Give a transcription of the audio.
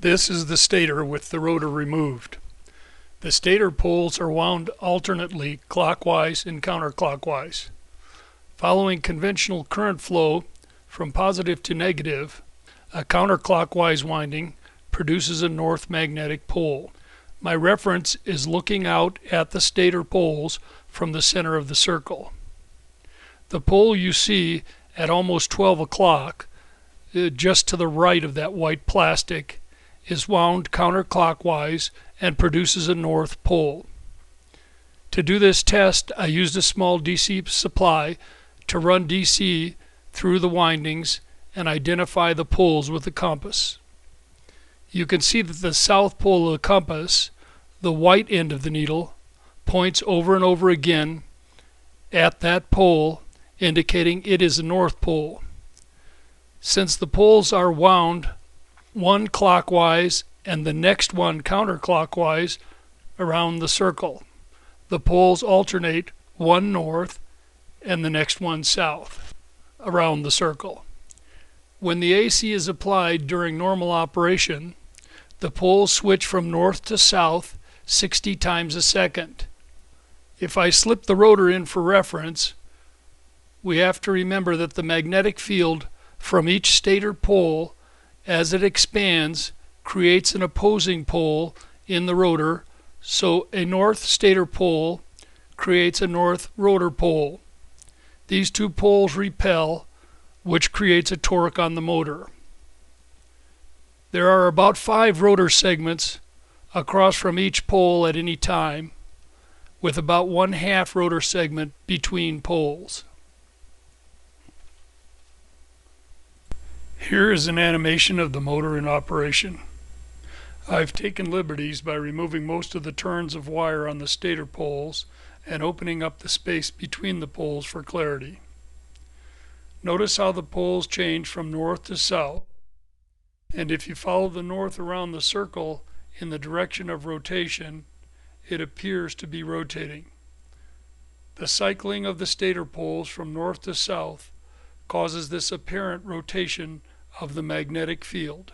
This is the stator with the rotor removed. The stator poles are wound alternately clockwise and counterclockwise. Following conventional current flow from positive to negative, a counterclockwise winding produces a north magnetic pole. My reference is looking out at the stator poles from the center of the circle. The pole you see at almost 12 o'clock, just to the right of that white plastic, is wound counterclockwise and produces a north pole. To do this test, I used a small DC supply to run DC through the windings and identify the poles with the compass. You can see that the south pole of the compass, the white end of the needle, points over and over again at that pole, indicating it is a north pole. Since the poles are wound one clockwise and the next one counterclockwise around the circle, the poles alternate, one north and the next one south around the circle. When the AC is applied during normal operation, the poles switch from north to south 60 times a second. If I slip the rotor in for reference, we have to remember that the magnetic field from each stator pole, as it expands, creates an opposing pole in the rotor, so a north stator pole creates a north rotor pole. These two poles repel, which creates a torque on the motor. There are about 5 rotor segments across from each pole at any time, with about 1/2 rotor segment between poles. Here is an animation of the motor in operation. I've taken liberties by removing most of the turns of wire on the stator poles and opening up the space between the poles for clarity. Notice how the poles change from north to south, and if you follow the north around the circle in the direction of rotation, it appears to be rotating. The cycling of the stator poles from north to south causes this apparent rotation of the magnetic field.